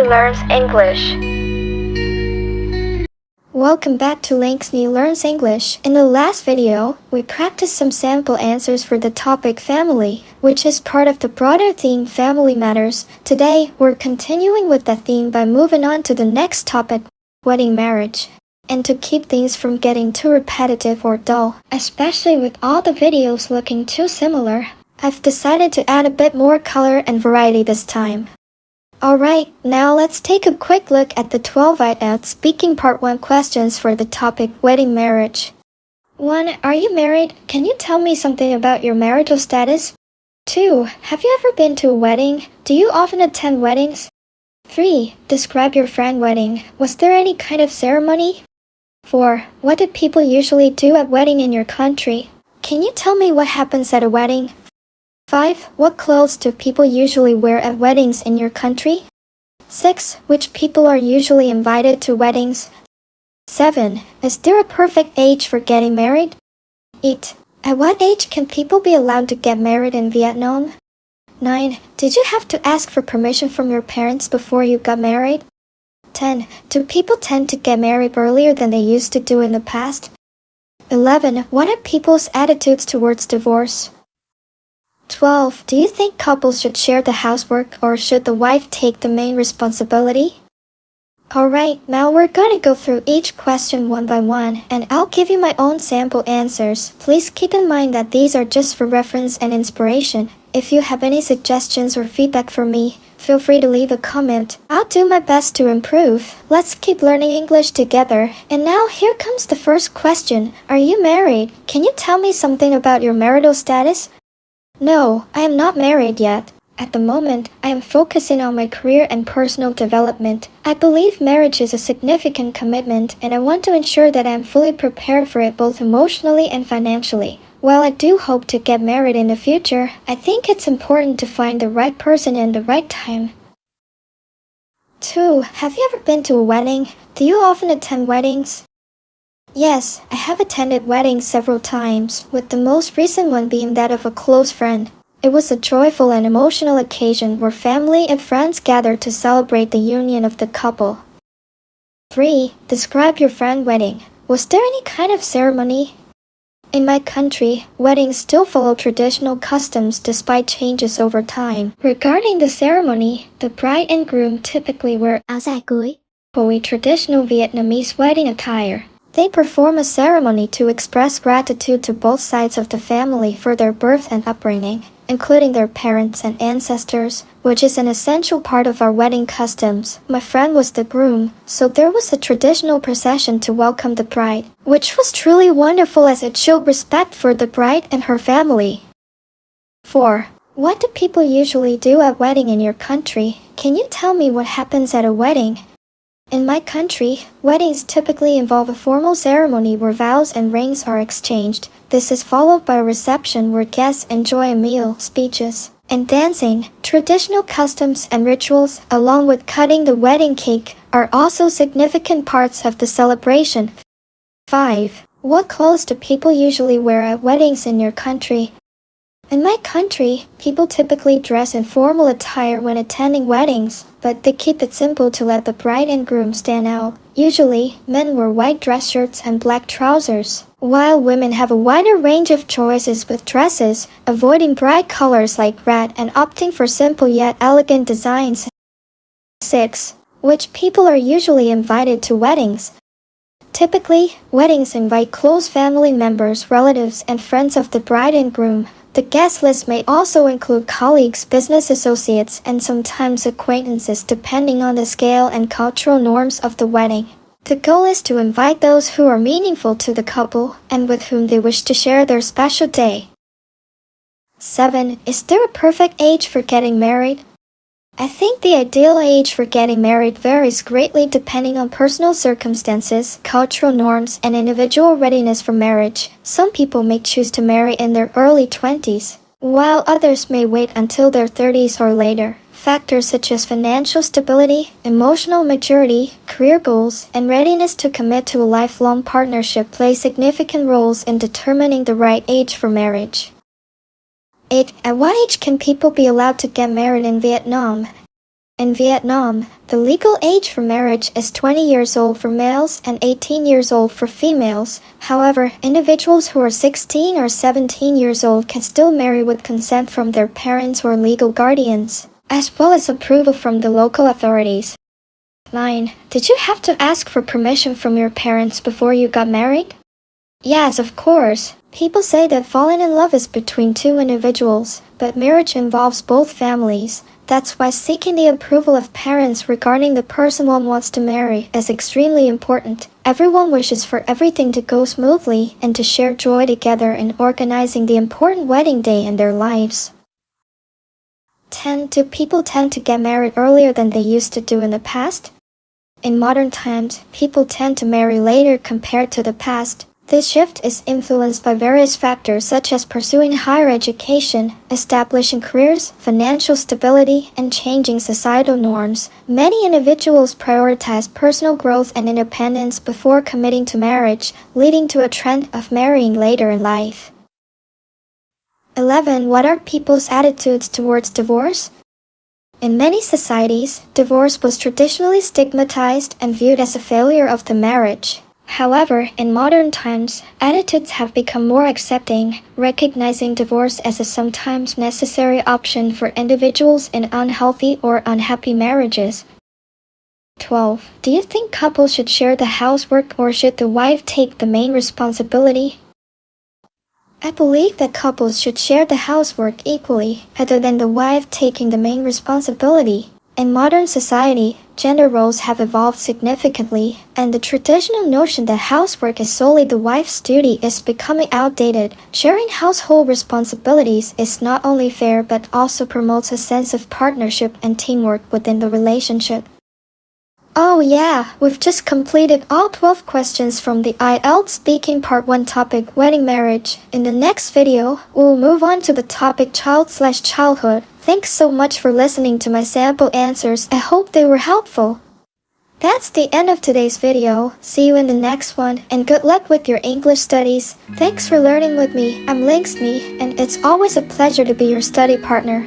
Learns English. Welcome back to lynxniee Learns English. In the last video, we practiced some sample answers for the topic family, which is part of the broader theme Family Matters. Today, we're continuing with that theme by moving on to the next topic, wedding marriage. And to keep things from getting too repetitive or dull, especially with all the videos looking too similar, I've decided to add a bit more color and variety this time. Alright, now let's take a quick look at the 12 IELTS Speaking Part 1 questions for the topic wedding marriage. 1. Are you married? Can you tell me something about your marital status? 2. Have you ever been to a wedding? Do you often attend weddings? 3. Describe your friend's wedding. Was there any kind of ceremony? 4. What do people usually do at wedding in your country? Can you tell me what happens at a wedding? 5. What clothes do people usually wear at weddings in your country? 6. Which people are usually invited to weddings? 7. Is there a perfect age for getting married? 8. At what age can people be allowed to get married in Vietnam? 9. Did you have to ask for permission from your parents before you got married? 10. Do people tend to get married earlier than they used to do in the past? 11. What are people's attitudes towards divorce? 12. Do you think couples should share the housework or should the wife take the main responsibility? Alright, now we're gonna go through each question one by one, and I'll give you my own sample answers. Please keep in mind that these are just for reference and inspiration. If you have any suggestions or feedback for me, feel free to leave a comment. I'll do my best to improve. Let's keep learning English together. And now here comes the first question. Are you married? Can you tell me something about your marital status? No, I am not married yet. At the moment, I am focusing on my career and personal development. I believe marriage is a significant commitment and I want to ensure that I am fully prepared for it both emotionally and financially. While I do hope to get married in the future, I think it's important to find the right person in the right time. 2. Have you ever been to a wedding? Do you often attend weddings? Yes, I have attended weddings several times, with the most recent one being that of a close friend. It was a joyful and emotional occasion where family and friends gathered to celebrate the union of the couple. 3. Describe your friend's wedding. Was there any kind of ceremony? In my country, weddings still follow traditional customs despite changes over time. Regarding the ceremony, the bride and groom typically wear áo dài cưới, a traditional Vietnamese wedding attire. They perform a ceremony to express gratitude to both sides of the family for their birth and upbringing, including their parents and ancestors, which is an essential part of our wedding customs. My friend was the groom, so there was a traditional procession to welcome the bride, which was truly wonderful as it showed respect for the bride and her family. 4. What do people usually do at wedding in your country? Can you tell me what happens at a wedding? In my country, weddings typically involve a formal ceremony where vows and rings are exchanged. This is followed by a reception where guests enjoy a meal, speeches, and dancing. Traditional customs and rituals, along with cutting the wedding cake, are also significant parts of the celebration. 5. What clothes do people usually wear at weddings in your country? In my country, people typically dress in formal attire when attending weddings, but they keep it simple to let the bride and groom stand out. Usually, men wear white dress shirts and black trousers, while women have a wider range of choices with dresses, avoiding bright colors like red and opting for simple yet elegant designs. 6. Which people are usually invited to weddings? Typically, weddings invite close family members, relatives, and friends of the bride and groom. The guest list may also include colleagues, business associates, and sometimes acquaintances depending on the scale and cultural norms of the wedding. The goal is to invite those who are meaningful to the couple and with whom they wish to share their special day. 7. Is there a perfect age for getting married? I think the ideal age for getting married varies greatly depending on personal circumstances, cultural norms, and individual readiness for marriage. Some people may choose to marry in their early 20s, while others may wait until their 30s or later. Factors such as financial stability, emotional maturity, career goals, and readiness to commit to a lifelong partnership play significant roles in determining the right age for marriage. 8. At what age can people be allowed to get married in Vietnam? In Vietnam, the legal age for marriage is 20 years old for males and 18 years old for females. However, individuals who are 16 or 17 years old can still marry with consent from their parents or legal guardians, as well as approval from the local authorities. 9. Did you have to ask for permission from your parents before you got married? Yes, of course. People say that falling in love is between two individuals, but marriage involves both families. That's why seeking the approval of parents regarding the person one wants to marry is extremely important. Everyone wishes for everything to go smoothly and to share joy together in organizing the important wedding day in their lives. 10. Do people tend to get married earlier than they used to do in the past? In modern times, people tend to marry later compared to the past. This shift is influenced by various factors such as pursuing higher education, establishing careers, financial stability, and changing societal norms. Many individuals prioritize personal growth and independence before committing to marriage, leading to a trend of marrying later in life. 11. What are people's attitudes towards divorce? In many societies, divorce was traditionally stigmatized and viewed as a failure of the marriage. However, in modern times, attitudes have become more accepting, recognizing divorce as a sometimes necessary option for individuals in unhealthy or unhappy marriages. 12. Do you think couples should share the housework or should the wife take the main responsibility? I believe that couples should share the housework equally, rather than the wife taking the main responsibility. In modern society, gender roles have evolved significantly, and the traditional notion that housework is solely the wife's duty is becoming outdated. Sharing household responsibilities is not only fair but also promotes a sense of partnership and teamwork within the relationship. Oh yeah, we've just completed all 12 questions from the IELTS Speaking Part 1 topic Wedding Marriage. In the next video, we'll move on to the topic Child/Childhood. Thanks so much for listening to my sample answers. I hope they were helpful. That's the end of today's video. See you in the next one, and good luck with your English studies. Thanks for learning with me. I'm lynxniee, and it's always a pleasure to be your study partner.